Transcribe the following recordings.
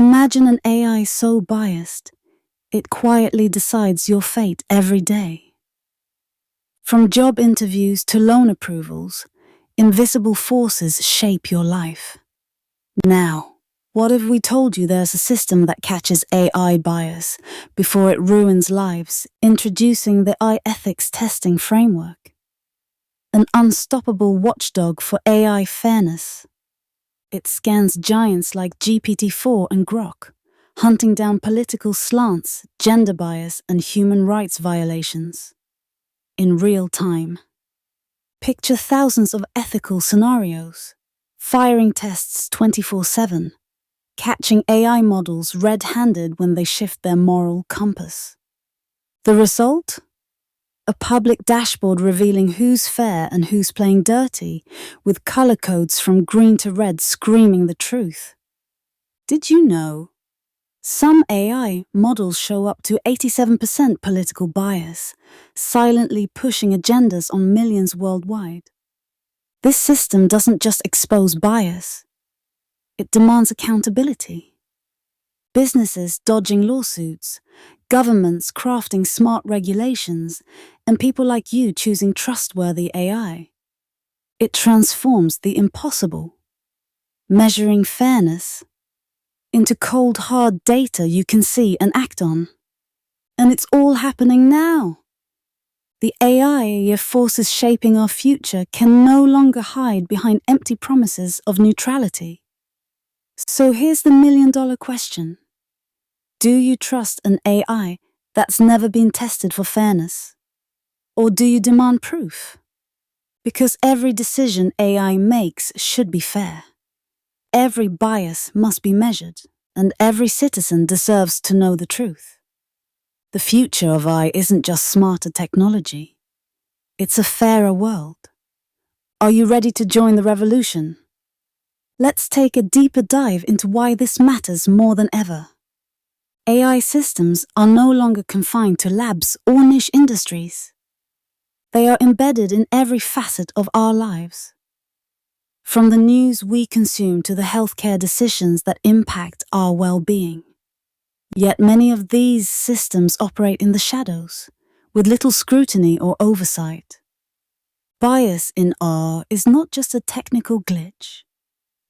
Imagine an AI so biased, it quietly decides your fate every day. From job interviews to loan approvals, invisible forces shape your life. Now, what if we told you there's a system that catches AI bias before it ruins lives, introducing the AI ethics testing framework? An unstoppable watchdog for AI fairness. It scans giants like GPT-4 and Grok, hunting down political slants, gender bias, and human rights violations. In real time. Picture thousands of ethical scenarios, firing tests 24/7, catching AI models red-handed when they shift their moral compass. The result? A public dashboard revealing who's fair and who's playing dirty, with color codes from green to red screaming the truth. Did you know? Some AI models show up to 87% political bias, silently pushing agendas on millions worldwide. This system doesn't just expose bias, it demands accountability. Businesses dodging lawsuits, governments crafting smart regulations, and people like you choosing trustworthy AI. It transforms the impossible, measuring fairness into cold, hard data you can see and act on. And it's all happening now. The AI forces shaping our future can no longer hide behind empty promises of neutrality. So here's the million-dollar question. Do you trust an AI that's never been tested for fairness? Or do you demand proof? Because every decision AI makes should be fair. Every bias must be measured, and every citizen deserves to know the truth. The future of AI isn't just smarter technology. It's a fairer world. Are you ready to join the revolution? Let's take a deeper dive into why this matters more than ever. AI systems are no longer confined to labs or niche industries. They are embedded in every facet of our lives. From the news we consume to the healthcare decisions that impact our well-being. Yet many of these systems operate in the shadows, with little scrutiny or oversight. Bias in AI is not just a technical glitch.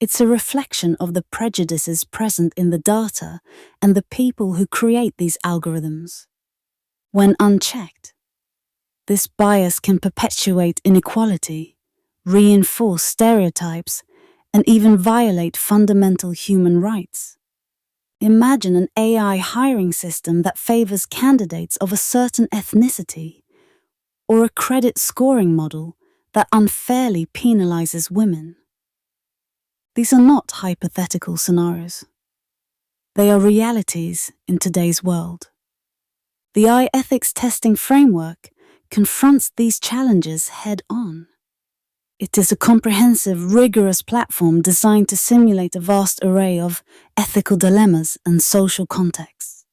It's a reflection of the prejudices present in the data and the people who create these algorithms. When unchecked, this bias can perpetuate inequality, reinforce stereotypes, and even violate fundamental human rights. Imagine an AI hiring system that favors candidates of a certain ethnicity, or a credit scoring model that unfairly penalizes women. These are not hypothetical scenarios. They are realities in today's world. The AI ethics testing framework confronts these challenges head-on. It is a comprehensive, rigorous platform designed to simulate a vast array of ethical dilemmas and social contexts.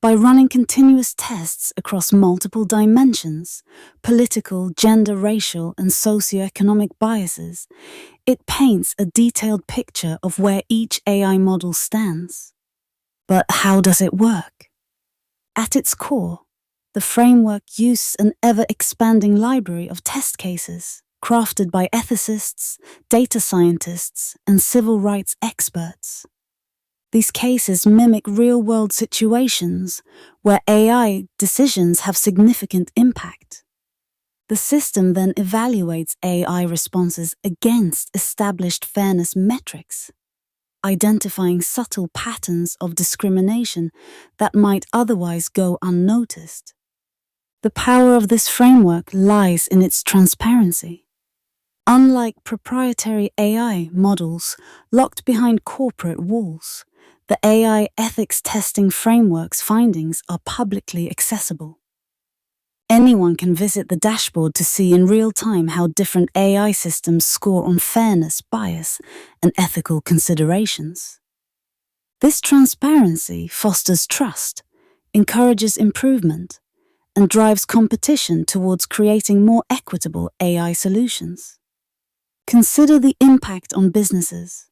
By running continuous tests across multiple dimensions, political, gender, racial, and socioeconomic biases, it paints a detailed picture of where each AI model stands. But how does it work? At its core, the framework uses an ever-expanding library of test cases, crafted by ethicists, data scientists, and civil rights experts. These cases mimic real-world situations where AI decisions have significant impact. The system then evaluates AI responses against established fairness metrics, identifying subtle patterns of discrimination that might otherwise go unnoticed. The power of this framework lies in its transparency. Unlike proprietary AI models locked behind corporate walls, the AI ethics testing framework's findings are publicly accessible. Anyone can visit the dashboard to see in real time how different AI systems score on fairness, bias, and ethical considerations. This transparency fosters trust, encourages improvement, and drives competition towards creating more equitable AI solutions. Consider the impact on businesses.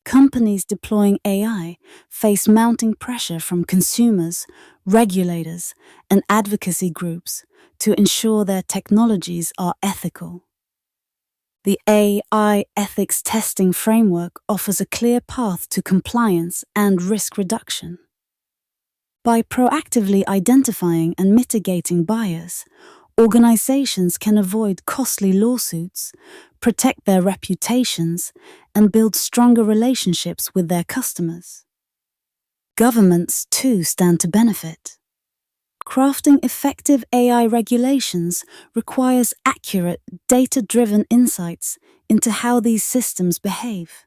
Companies deploying AI face mounting pressure from consumers, regulators, and advocacy groups to ensure their technologies are ethical. The AI ethics testing framework offers a clear path to compliance and risk reduction. By proactively identifying and mitigating bias, organizations can avoid costly lawsuits, protect their reputations, and build stronger relationships with their customers. Governments, too, stand to benefit. Crafting effective AI regulations requires accurate, data-driven insights into how these systems behave.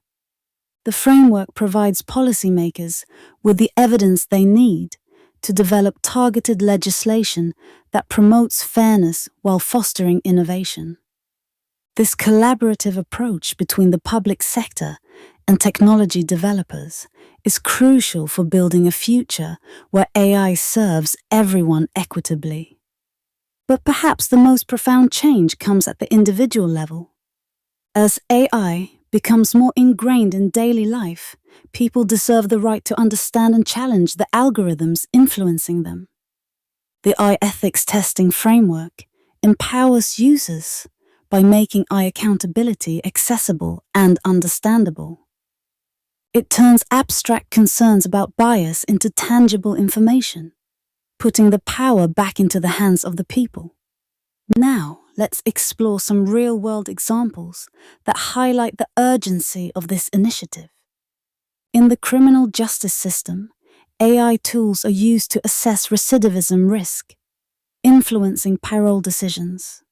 The framework provides policymakers with the evidence they need to develop targeted legislation that promotes fairness while fostering innovation. This collaborative approach between the public sector and technology developers is crucial for building a future where AI serves everyone equitably. But perhaps the most profound change comes at the individual level. As AI becomes more ingrained in daily life, people deserve the right to understand and challenge the algorithms influencing them. The AI ethics testing framework empowers users by making AI accountability accessible and understandable. It turns abstract concerns about bias into tangible information, putting the power back into the hands of the people. Now, let's explore some real-world examples that highlight the urgency of this initiative. In the criminal justice system, AI tools are used to assess recidivism risk, influencing parole decisions.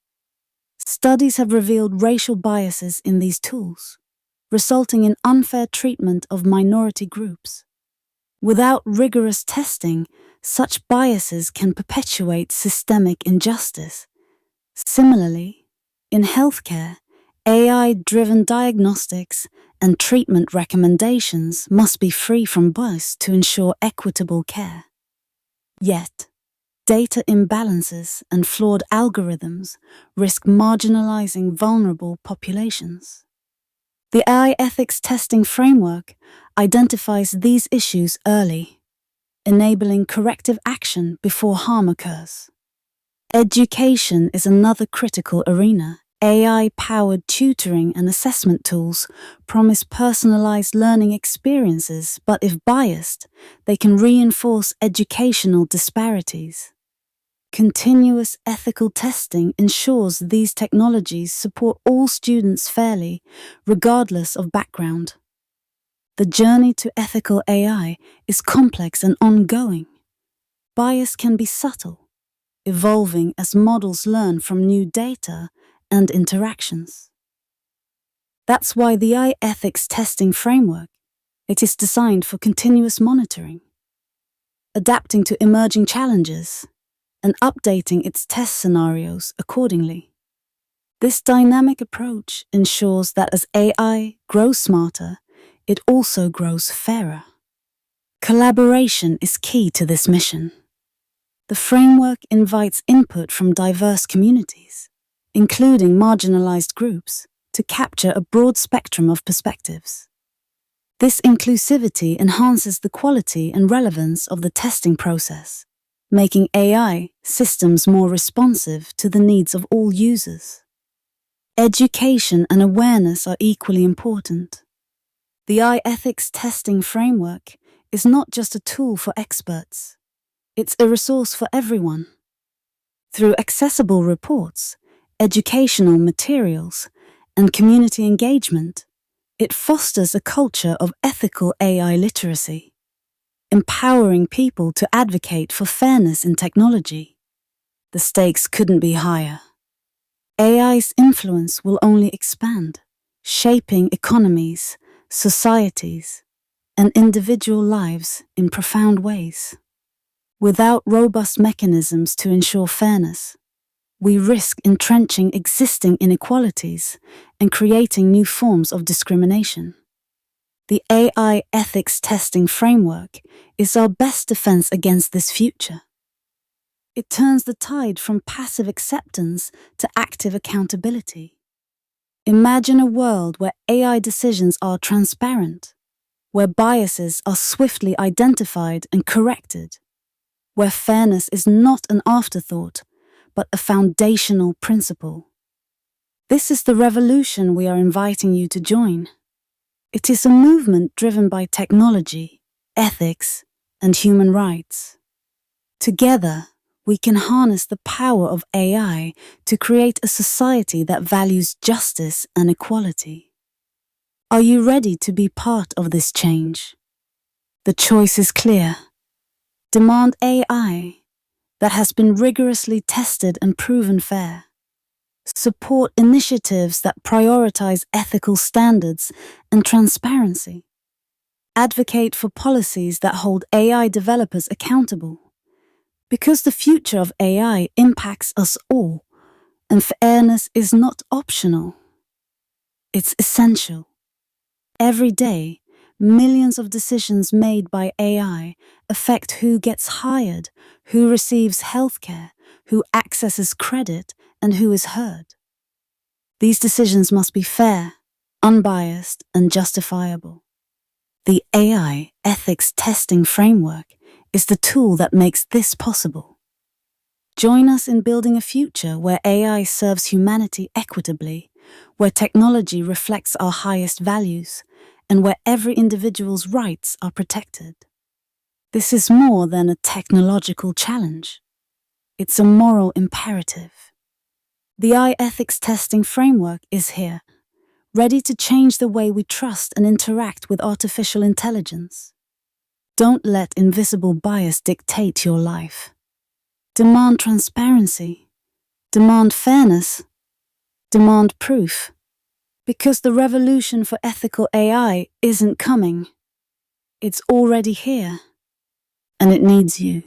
Studies have revealed racial biases in these tools, resulting in unfair treatment of minority groups. Without rigorous testing, such biases can perpetuate systemic injustice. Similarly, in healthcare, AI-driven diagnostics and treatment recommendations must be free from bias to ensure equitable care. Yet, data imbalances and flawed algorithms risk marginalizing vulnerable populations. The AI ethics testing framework identifies these issues early, enabling corrective action before harm occurs. Education is another critical arena. AI-powered tutoring and assessment tools promise personalized learning experiences, but if biased, they can reinforce educational disparities. Continuous ethical testing ensures these technologies support all students fairly, regardless of background. The journey to ethical AI is complex and ongoing. Bias can be subtle, evolving as models learn from new data and interactions. That's why the AI ethics testing framework, it is designed for continuous monitoring, adapting to emerging challenges, and updating its test scenarios accordingly. This dynamic approach ensures that as AI grows smarter, it also grows fairer. Collaboration is key to this mission. The framework invites input from diverse communities, including marginalized groups, to capture a broad spectrum of perspectives. This inclusivity enhances the quality and relevance of the testing process, making AI systems more responsive to the needs of all users. Education and awareness are equally important. The AI ethics testing framework is not just a tool for experts, it's a resource for everyone. Through accessible reports, educational materials, and community engagement, it fosters a culture of ethical AI literacy, empowering people to advocate for fairness in technology. The stakes couldn't be higher. AI's influence will only expand, shaping economies, societies, and individual lives in profound ways. Without robust mechanisms to ensure fairness, we risk entrenching existing inequalities and creating new forms of discrimination. The AI ethics testing framework is our best defense against this future. It turns the tide from passive acceptance to active accountability. Imagine a world where AI decisions are transparent, where biases are swiftly identified and corrected, where fairness is not an afterthought, but a foundational principle. This is the revolution we are inviting you to join. It is a movement driven by technology, ethics, and human rights. Together, we can harness the power of AI to create a society that values justice and equality. Are you ready to be part of this change? The choice is clear. Demand AI that has been rigorously tested and proven fair. Support initiatives that prioritize ethical standards and transparency. Advocate for policies that hold AI developers accountable. Because the future of AI impacts us all, and fairness is not optional. It's essential. Every day, millions of decisions made by AI affect who gets hired, who receives healthcare, who accesses credit, and who is heard. These decisions must be fair, unbiased, and justifiable. The AI ethics testing framework is the tool that makes this possible. Join us in building a future where AI serves humanity equitably, where technology reflects our highest values, and where every individual's rights are protected. This is more than a technological challenge. It's a moral imperative. The AI ethics testing framework is here, ready to change the way we trust and interact with artificial intelligence. Don't let invisible bias dictate your life. Demand transparency. Demand fairness. Demand proof. Because the revolution for ethical AI isn't coming. It's already here, and it needs you.